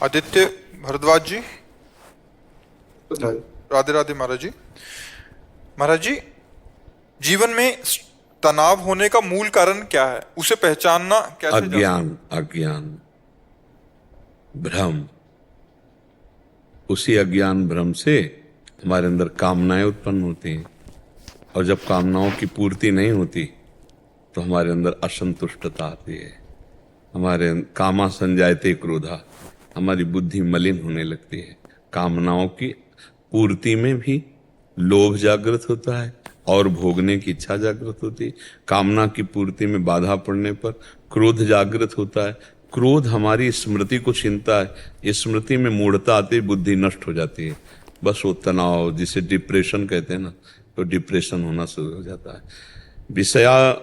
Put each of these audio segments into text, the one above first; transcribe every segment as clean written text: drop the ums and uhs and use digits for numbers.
आदित्य भरद्वाज जी। राधे राधे महाराज जी। महाराज जी, जीवन में तनाव होने का मूल कारण क्या है, उसे पहचानना कैसे? अज्ञान, अज्ञान, भ्रम। उसी अज्ञान भ्रम से हमारे अंदर कामनाएं उत्पन्न होती हैं, और जब कामनाओं की पूर्ति नहीं होती तो हमारे अंदर असंतुष्टता आती है। हमारे कामा संजायते क्रोधा, हमारी बुद्धि मलिन होने लगती है। कामनाओं की पूर्ति में भी लोभ जागृत होता है और भोगने की इच्छा जागृत होती है। कामना की पूर्ति में बाधा पड़ने पर क्रोध जागृत होता है। क्रोध हमारी स्मृति को छीनता है। स्मृति में मूढ़ता आती है, बुद्धि नष्ट हो जाती है। बस वो तनाव, जिसे डिप्रेशन कहते हैं ना, तो डिप्रेशन होना शुरू हो जाता है।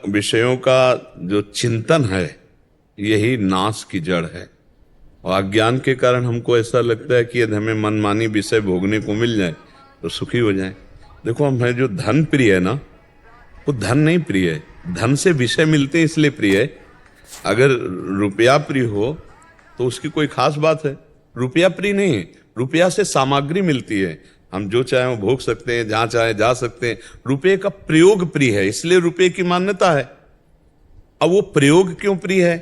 विषयों का जो चिंतन है, यही नाश की जड़ है। और अज्ञान के कारण हमको ऐसा लगता है कि यदि हमें मनमानी विषय भोगने को मिल जाए तो सुखी हो जाए। देखो, हमें जो धन प्रिय है ना, वो धन नहीं प्रिय है, धन से विषय मिलते हैं इसलिए प्रिय है। अगर रुपया प्रिय हो तो उसकी कोई खास बात है। रुपया प्रिय नहीं है, रुपया से सामग्री मिलती है, हम जो चाहे वो भोग सकते हैं, जहां चाहे जा सकते हैं। रुपये का प्रयोग प्रिय है, इसलिए रुपये की मान्यता है। अब वो प्रयोग क्यों प्रिय है?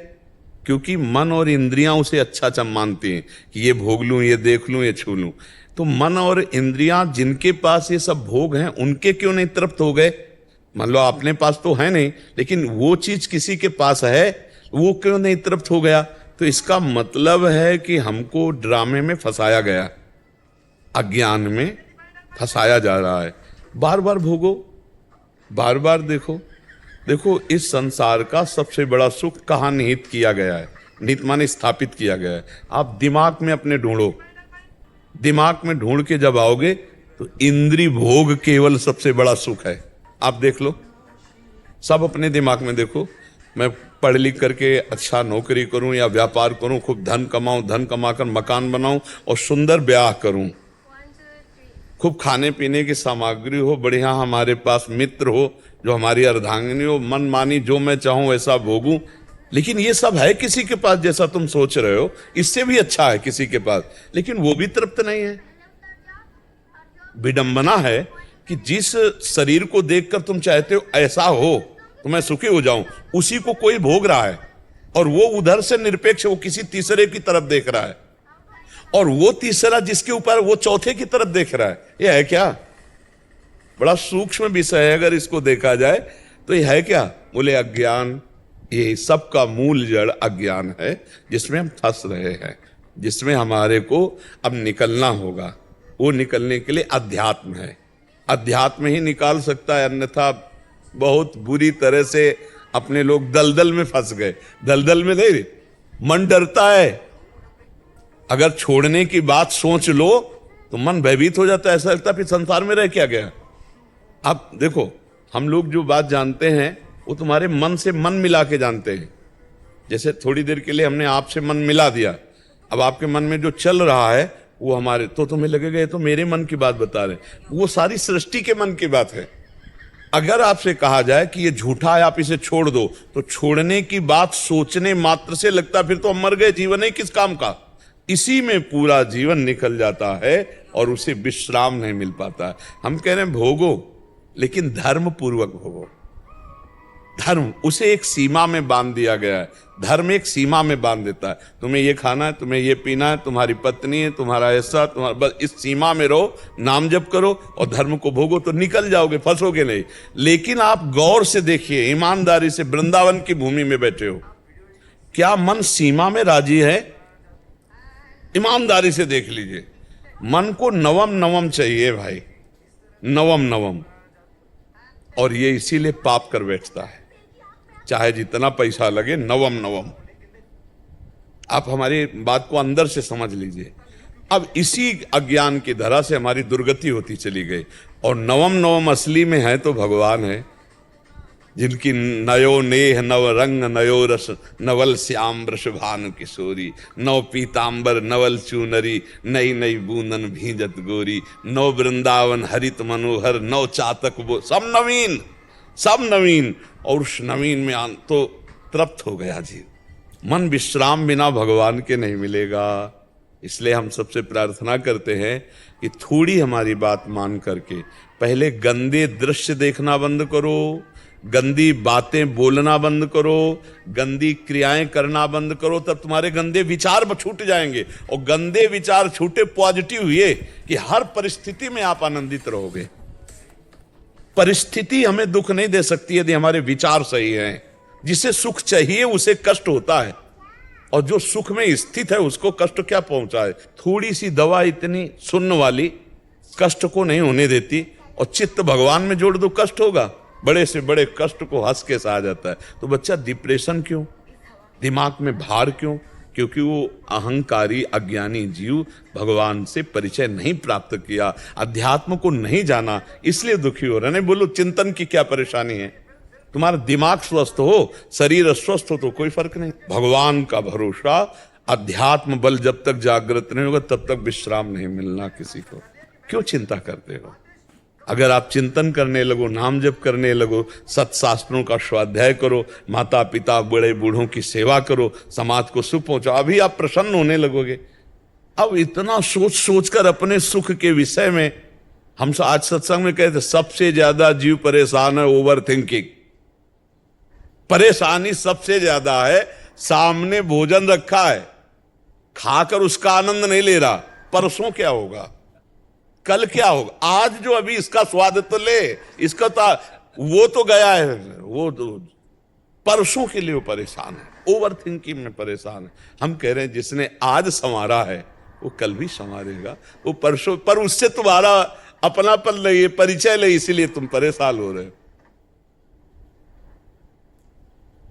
क्योंकि मन और इंद्रियां उसे अच्छा मानती हैं कि ये भोग लूं, ये देख लूं, ये छू लूं। तो मन और इंद्रियां जिनके पास ये सब भोग हैं, उनके क्यों नहीं तृप्त हो गए? मान लो अपने पास तो है नहीं, लेकिन वो चीज किसी के पास है, वो क्यों नहीं तृप्त हो गया? तो इसका मतलब है कि हमको ड्रामे में फंसाया गया, अज्ञान में फंसाया जा रहा है। बार बार भोगो, बार बार देखो। देखो, इस संसार का सबसे बड़ा सुख कहाँ निहित किया गया है? निहित माने स्थापित किया गया है। आप दिमाग में अपने ढूंढो, दिमाग में ढूंढ के जब आओगे तो इंद्रिय भोग केवल सबसे बड़ा सुख है। आप देख लो, सब अपने दिमाग में देखो। मैं पढ़ लिख करके अच्छा नौकरी करूं या व्यापार करूं, खूब धन कमाऊं, धन कमाकर मकान बनाऊं और सुंदर ब्याह करूं, खूब खाने पीने की सामग्री हो, बढ़िया हमारे पास मित्र हो जो हमारी अर्धांगिनी हो, मन मानी जो मैं चाहूं वैसा भोगूं। लेकिन ये सब है किसी के पास, जैसा तुम सोच रहे हो, इससे भी अच्छा है किसी के पास, लेकिन वो भी तृप्त नहीं है। विडंबना है कि जिस शरीर को देखकर तुम चाहते हो ऐसा हो तो मैं सुखी हो जाऊं, उसी को कोई भोग रहा है, और वो उधर से निरपेक्ष, वो किसी तीसरे की तरफ देख रहा है, और वो तीसरा जिसके ऊपर, वो चौथे की तरफ देख रहा है। ये है क्या? बड़ा सूक्ष्म विषय है। अगर इसको देखा जाए तो ये है क्या? बोले अज्ञान। ये सब का मूल जड़ अज्ञान है, जिसमें हम फंस रहे हैं, जिसमें हमारे को अब निकलना होगा। वो निकलने के लिए अध्यात्म है, अध्यात्म ही निकाल सकता है, अन्यथा बहुत बुरी तरह से अपने लोग दलदल में फंस गए। दलदल में नहीं, मन डरता है। अगर छोड़ने की बात सोच लो तो मन भयभीत हो जाता है, ऐसा लगता है फिर संसार में रह क्या गया। आप देखो, हम लोग जो बात जानते हैं वो तुम्हारे मन से मन मिला के जानते हैं। जैसे थोड़ी देर के लिए हमने आपसे मन मिला दिया, अब आपके मन में जो चल रहा है वो हमारे, तो तुम्हें लगेगा ये तो मेरे मन की बात बता रहे, वो सारी सृष्टि के मन की बात है। अगर आपसे कहा जाए कि ये झूठा है, आप इसे छोड़ दो, तो छोड़ने की बात सोचने मात्र से लगता फिर तो हम मर गए, जीवन है किस काम का। इसी में पूरा जीवन निकल जाता है और उसे विश्राम नहीं मिल पाता है। हम कह रहे हैं भोगो, लेकिन धर्म पूर्वक भोगो। धर्म, उसे एक सीमा में बांध दिया गया है। धर्म एक सीमा में बांध देता है, तुम्हें ये खाना है, तुम्हें ये पीना है, तुम्हारी पत्नी है, तुम्हारा ऐसा, तुम्हारा, बस इस सीमा में रहो, नाम जप करो और धर्म को भोगो, तो निकल जाओगे, फंसोगे नहीं। लेकिन आप गौर से देखिए, ईमानदारी से, वृंदावन की भूमि में बैठे हो, क्या मन सीमा में राजी है? ईमानदारी से देख लीजिए। मन को नवम नवम चाहिए भाई, नवम नवम, और ये इसीलिए पाप कर बैठता है, चाहे जितना पैसा लगे, नवम नवम। आप हमारी बात को अंदर से समझ लीजिए। अब इसी अज्ञान की धरा से हमारी दुर्गति होती चली गई, और नवम नवम असली में है तो भगवान है, जिनकी नयो नेह नव रंग नयो रस, नवल श्याम वृषभानु किशोरी, नव पीतांबर नवल चूनरी, नई नई बूंदन भींजत गोरी, नव वृंदावन हरित मनोहर, नव चातक वो, सब नवीन, सब नवीन। और उस नवीन में तो तृप्त हो गया जी। मन विश्राम बिना भगवान के नहीं मिलेगा। इसलिए हम सबसे प्रार्थना करते हैं कि थोड़ी हमारी बात मान करके पहले गंदे दृश्य देखना बंद करो, गंदी बातें बोलना बंद करो, गंदी क्रियाएं करना बंद करो, तब तुम्हारे गंदे विचार छूट जाएंगे। और गंदे विचार छूटे, पॉजिटिव हुए कि हर परिस्थिति में आप आनंदित रहोगे। परिस्थिति हमें दुख नहीं दे सकती यदि हमारे विचार सही हैं। जिसे सुख चाहिए उसे कष्ट होता है, और जो सुख में स्थित है उसको कष्ट क्या पहुंचाए। थोड़ी सी दवा इतनी सुन्न वाली कष्ट को नहीं होने देती, और चित्त भगवान में जोड़ दो कष्ट होगा। बड़े से बड़े कष्ट को हंस के सहा जाता है। तो बच्चा डिप्रेशन क्यों, दिमाग में भार क्यों? क्योंकि वो अहंकारी अज्ञानी जीव भगवान से परिचय नहीं प्राप्त किया, अध्यात्म को नहीं जाना, इसलिए दुखी हो रहे। नहीं बोलो चिंतन की क्या परेशानी है, तुम्हारा दिमाग स्वस्थ हो, शरीर स्वस्थ हो तो कोई फर्क नहीं। भगवान का भरोसा, अध्यात्म बल जब तक जागृत नहीं होगा तब तक विश्राम नहीं मिलना किसी को। क्यों चिंता करते हो? अगर आप चिंतन करने लगो, नाम जप करने लगो, सत्शास्त्रों का स्वाध्याय करो, माता पिता बड़े बूढ़ों की सेवा करो, समाज को सुख पहुंचाओ, अभी आप प्रसन्न होने लगोगे। अब इतना सोच सोचकर अपने सुख के विषय में, हम आज सत्संग में कहते सबसे ज्यादा जीव परेशान है ओवर थिंकिंग। परेशानी सबसे ज्यादा है, सामने भोजन रखा है, खाकर उसका आनंद नहीं ले रहा, परसों क्या होगा, कल क्या होगा, आज जो अभी इसका स्वाद तो ले, इसका तो वो तो गया है, वो तो परसों के लिए वो परेशान है, ओवर थिंकिंग में परेशान है। हम कह रहे हैं जिसने आज संवारा है वो कल भी संवारेगा, वो परसों, पर उससे तुम्हारा अपनापन नहीं, परिचय नहीं, इसीलिए तुम परेशान हो रहे हो।